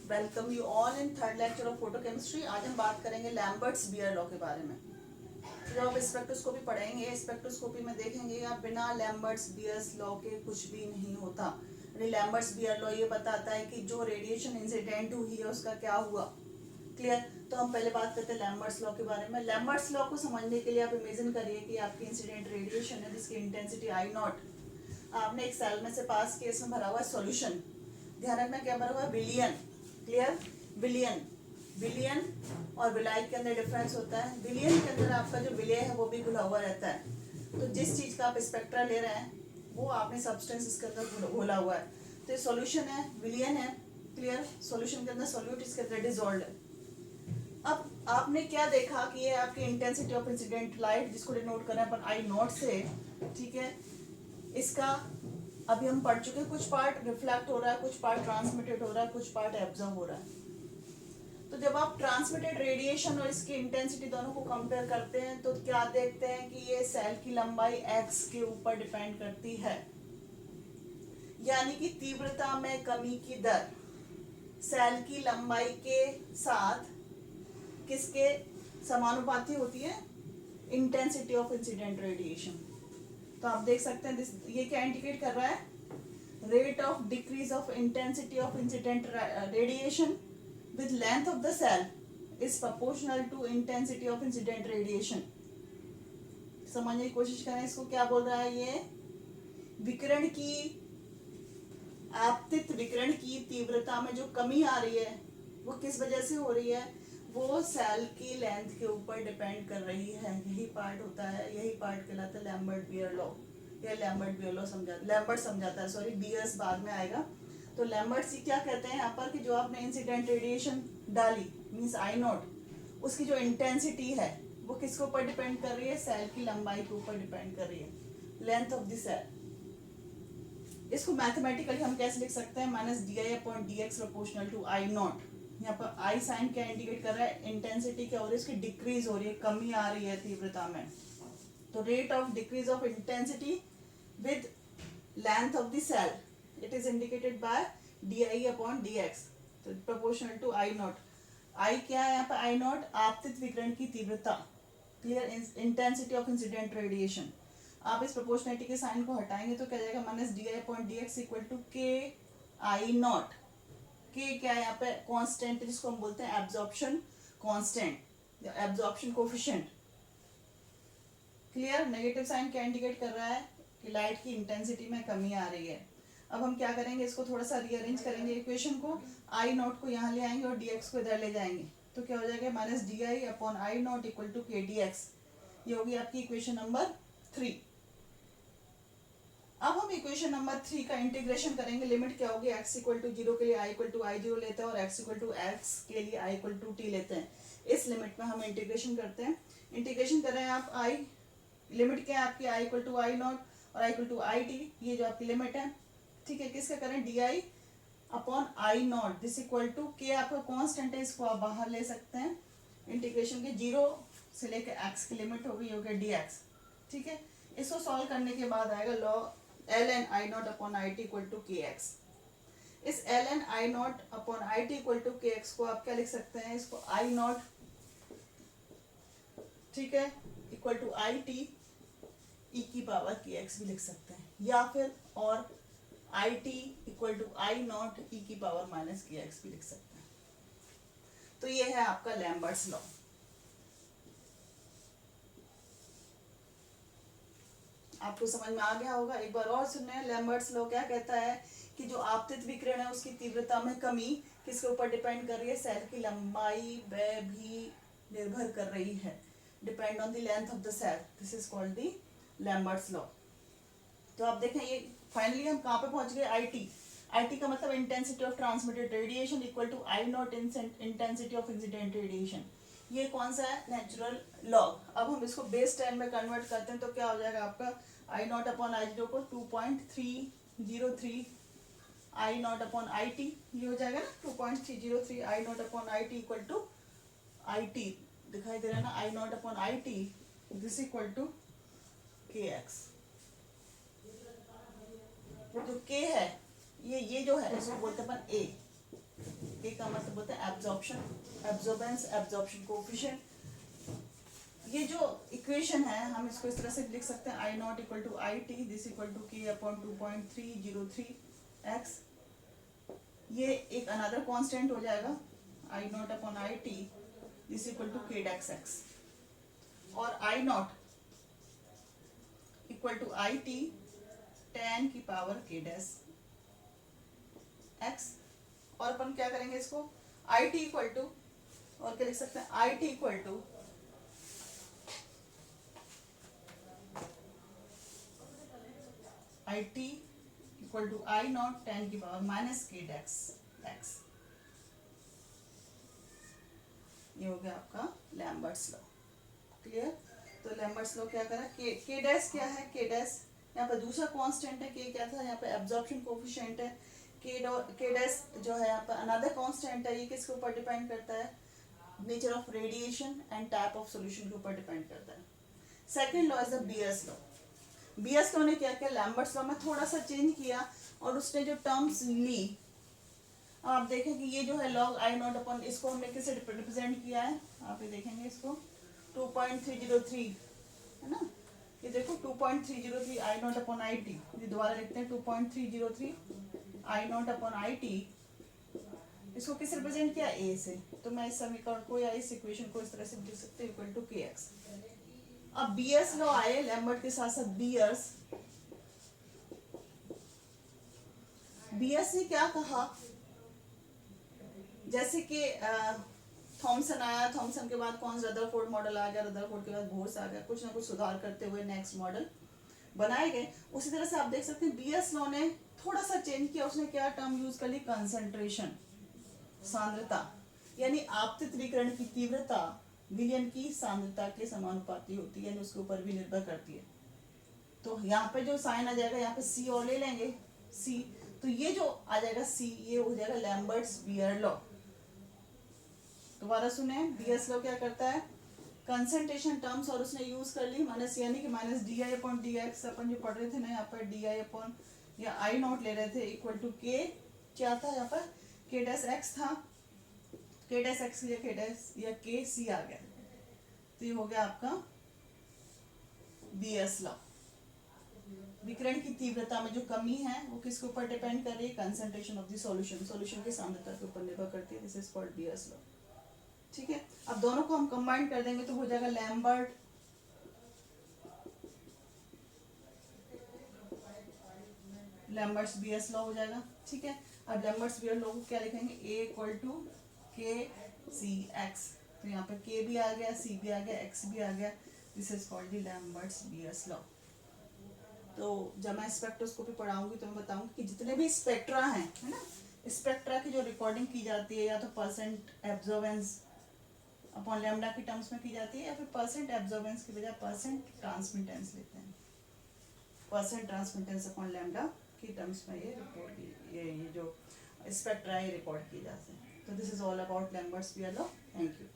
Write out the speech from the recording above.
Welcome you all in third lecture of photochemistry. आज हम बात करेंगे लैम्बर्ट्स बियर लॉ के बारे में। जब आप स्पेक्ट्रोस्कोपी पढ़ेंगे, स्पेक्ट्रोस्कोपी में देखेंगे आप बिना लैम्बर्ट्स बियर्स लॉ के कुछ भी नहीं होता। लैम्बर्ट्स बियर लॉ ये बताता है कि जो रेडिएशन इंसिडेंट हुई है उसका क्या हुआ। क्लियर? तो हम पहले बात करते हैं लैम्बर्ट्स लॉ के बारे में। लैम्बर्ट्स लॉ को समझने के लिए आप इमेजिन करिए कि आपकी इंसिडेंट रेडिएशन है जिसकी इंटेंसिटी आई नॉट, आपने एक सेल में से पास किया, इसमें भरा हुआ है सॉल्यूशन। ध्यान रखना क्या भरा हुआ है, बिलियन। क्लियर? बिलियन। बिलियन और विलाय के अंदर डिफरेंस होता है। बिलियन के अंदर आपका जो विलय है वो भी घुला हुआ रहता है। तो जिस चीज का आप स्पेक्ट्रा ले रहे हैं वो आपने सब्सटेंस इसके अंदर घोला हुआ है। तो ये सॉल्यूशन है, विलियन है। क्लियर? सॉल्यूशन के अंदर सॉल्यूट, इसके अंदर डिसॉल्व्ड है। अब आपने क्या देखा कि ये आपकी इंटेंसिटी ऑफ इंसिडेंट लाइट, जिसको डिनोट कर रहे हैं अपन आई नॉट से, ठीक है। इसका अभी हम पढ़ चुके हैं, कुछ पार्ट रिफ्लेक्ट हो रहा है, कुछ पार्ट ट्रांसमिटेड हो रहा है, कुछ पार्ट एब्जॉर्ब हो रहा है। तो जब आप ट्रांसमिटेड रेडिएशन और इसकी इंटेंसिटी दोनों को कंपेयर करते हैं तो क्या देखते हैं कि ये सेल की लंबाई एक्स के ऊपर डिपेंड करती है, यानी कि तीव्रता में कमी की दर सेल की लंबाई के साथ किसके समानुपाती होती है, इंटेंसिटी ऑफ इंसिडेंट रेडिएशन। तो आप देख सकते हैं ये क्या इंडिकेट कर रहा है, rate of decrease of intensity of incident radiation with length of the cell is proportional to intensity of incident radiation। समझने की कोशिश करें, इसको क्या बोल रहा है, ये विकिरण की, आपतित विकिरण की तीव्रता में जो कमी आ रही है वो किस वजह से हो रही है, वो सेल की लेंथ के ऊपर डिपेंड कर रही है। यही पार्ट होता है, यही पार्ट कहलाता है लैम्बर्ट बियर लॉ। या लैम्बर्ट बियर लॉ लैम्बर्ट समझाता है, सॉरी बियर्स बाद में आएगा। तो लैम्बर्ट्स क्या कहते हैं यहाँ पर कि जो आपने इंसिडेंट रेडिएशन डाली मींस आई नॉट, उसकी जो इंटेंसिटी है वो किसके ऊपर डिपेंड कर रही है, सेल की लंबाई के ऊपर डिपेंड कर रही है, लेंथ ऑफ द सेल। इसको मैथमेटिकली हम कैसे लिख सकते हैं, minus D I upon D x proportional to I naught. यहाँ पर आई साइन क्या इंडिकेट कर रहा है, इंटेंसिटी क्या हो रही है, इसकी डिक्रीज हो रही है, कमी आ रही है तीव्रता में। तो rate of decrease of intensity with length of the cell, it is indicated by di upon dx, तो proportional to I naught। I क्या है यहाँ पर, I naught आपतित विकिरण की तीव्रता, clear, intensity of incident radiation. आप इस प्रोपोर्शनलिटी के साइन को हटाएंगे तो क्या जाएगा, minus D I upon D x equal to k I not. के क्या है यहाँ पे, कांस्टेंट, जिसको हम बोलते हैं absorption constant, absorption coefficient. Clear? Negative sign क्या इंडिकेट कर रहा है कि लाइट की इंटेंसिटी में कमी आ रही है। अब हम क्या करेंगे, इसको थोड़ा सा रीअरेंज करेंगे इक्वेशन को, आई नॉट को यहाँ ले आएंगे और डी एक्स को इधर ले जाएंगे तो क्या हो जाएगा, minus D I upon I naught equal to k d x. ये होगी आपकी इक्वेशन नंबर 3। अब हम इक्वेशन नंबर 3 का इंटीग्रेशन करेंगे। लिमिट क्या होगी, x इक्वल टू 0 के लिए i इक्वल टू आई 0 लेते हैं और x इक्वल टू x के लिए i इक्वल टू t लेते हैं। इस लिमिट में हम इंटीग्रेशन करते हैं। इंटीग्रेशन कर रहे हैं आप i, लिमिट क्या है आपकी, i equal to I naught और i equal to I T, ये जो आपकी लिमिट है, ठीक है। किसका करें, d I upon I naught this equal to k आपका कांस्टेंट है, इसको आप बाहर ले सकते हैं। इंटीग्रेशन के 0 से लेकर x की लिमिट होगी, हो गया डी एक्स, ठीक है। इसको सॉल्व करने के बाद आएगा log l n I naught upon I T equal to के एक्स। इस l n I naught upon I T equal to के एक्स को आप क्या लिख सकते हैं, इसको आई नॉट, ठीक है, equal to I t e की पावर के एक्स भी लिख सकते हैं, या फिर और I T equal to I naught E की पावर माइनस के एक्स भी लिख सकते हैं। तो ये है आपका लैम्बर्ट्स लॉ। आपको समझ में आ गया होगा, एक बार और सुनने। लैम्बर्ट्स लॉ क्या कहता है कि जो आपतित विकिरण है उसकी तीव्रता में कमी किसके ऊपर डिपेंड कर रही है, सेल की लंबाई व भी निर्भर कर रही है, depend on the length of the cell. This is called the Lambert's law. तो आप देखें ये फाइनली हम कहाँ पे पहुंच गए, आई टी। आई टी का मतलब intensity of transmitted radiation equal to I naught intensity of incident radiation. ये कौन सा है, नेचुरल लॉग। अब हम इसको बेस 10 में कन्वर्ट करते हैं तो क्या हो जाएगा आपका, I naught upon I zero को 2.303 I naught upon I T, ये हो जाएगा ना 2.303 I naught upon I T equal to I T, दिखाई दे रहा है ना, I naught upon I T this equal to के एक्स। जो के है ये जो है इसको बोलते हैं अपन ए, के का मतलब होता है एब्जॉर्प्शन, एब्जॉर्बेंस, एब्जॉर्प्शन कोफिशिएंट। ये जो इक्वेशन है हम इसको इस तरह से लिख सकते हैं I naught equal to I T this equal to K upon 2.303 X. ये एक अनदर कांस्टेंट हो जाएगा I naught upon I T this equal to K desks X, और I naught equal to I T ten की power K dash x. और अपन क्या करेंगे इसको आई टी इक्वल टू, और क्या लिख सकते हैं I T equal to I T equal to I naught ten की पावर माइनस के डेक्स एक्स। ये हो गया आपका लैम्बर्ट्स लॉ। क्लियर? तो लैम्बर्ट्स लॉ क्या करा, के डैश क्या है, के डैश यहाँ पे दूसरा कांस्टेंट है, के क्या था यहाँ पे एब्जॉर्प्शन कोफिशिएंट है, के डैश जो है यहाँ पे अनदर कांस्टेंट है। ये किसके ऊपर डिपेंड करता है, nature of radiation and type of solution के ऊपर डिपेंड करता है। Second law is the Beer's law. Beer's law ने क्या किया, लैम्बर्ट्स लॉ में थोड़ा सा चेंज किया और उसने जो टर्म्स ली, आप देखें कि ये जो है लॉग आई नॉट अपॉन, इसको हमने किससे रिप्रेजेंट किया है, आप ये देखेंगे इसको 2.303 है ना, ये देखो 2.303 I naught upon I T, ये दोबारा लिखते हैं 2.303 I naught upon I T. इसको किस रिप्रेजेंट किया, ए से, तो मैं इस समीकरण को या इस इक्वेशन को इस तरह से लिख सकते हैं इक्वल टू के एक्स। अब बीयर्स लॉ आए लैम्बर्ट के साथ साथ बीयर्स। बीयर्स ने क्या कहा, जैसे कि थॉमसन आया, थॉमसन के बाद कौन सा रदरफोर्ड मॉडल आ गया, रदरफोर्ड के बाद बोर्स आ गया, कुछ ना कुछ सुधार करते हुए नेक्स्ट मॉडल बनाए गए। उसी तरह से आप देख सकते हैं बीयर्स लॉ ने थोड़ा सा चेंज किया, उसने क्या टर्म यूज कर ली, कंसंट्रेशन, सांद्रता, यानी आपतित विकिरण की तीव्रता विलयन की सांद्रता के समानुपाती होती है, यानी उसके ऊपर भी निर्भर करती है। तो यहाँ पे जो साइन आ जाएगा, यहाँ पे सी और ले लेंगे सी, तो ये जो आ जाएगा सी, ये हो जाएगा लैम्बर्ट्स बीयर लॉ। दोबारा सुने, बीयर्स लॉ क्या करता है, कंसंट्रेशन टर्म्स और उसने यूज कर ली माइनस, यानी कि minus D I upon D X, अपन जो पढ़ रहे थे ना यहाँ पर डी आई अपॉन या आई नॉट ले रहे थे इक्वल टू के, क्या था यहाँ पर के डैश एक्स था, के डैश एक्स या के डैश या के सी आ गया, तो ये हो गया आपका बीयर्स लॉ। विकिरण की तीव्रता में जो कमी है वो किसके ऊपर डिपेंड कर रही है, concentration of the solution, solution की सांद्रता के ऊपर निर्भर करती है, this is called Beer's law. ठीक है, अब दोनों को हम कंबाइन कर देंगे तो हो जाएगा लैम्बर्ट लैम्बर्ट्स बीयर्स लॉ हो जाएगा। ठीक है, अब लैम्बर्ट्स बीयर लॉ को क्या लिखेंगे, ए इक्वल टू के सी एक्स, तो यहाँ पे के भी आ गया, सी भी आ गया, एक्स भी आ गया, this is called the Lambert's Beer's law. तो जब मैं स्पेक्ट्रोस्कोपी पढ़ाऊंगी तो मैं बताऊंगी कि जितने भी स्पेक्ट्रा हैं, है ना, स्पेक्ट्रा की जो रिकॉर्डिंग की जाती है या तो परसेंट एब्जॉर्बेंस अपॉन लैम्डा की टर्म्स में की जाती है, या फिर परसेंट एब्जॉर्बेंस की बजाय परसेंट ट्रांसमिटेंस लेते हैं, परसेंट ट्रांसमिटेंस अपॉन लैम्डा की टर्म्स में ये रिपोर्ट की, ये जो स्पेक्ट्रा है रिकॉर्ड किए जाते हैं। तो this is all about Lambert's Beer law. Thank you.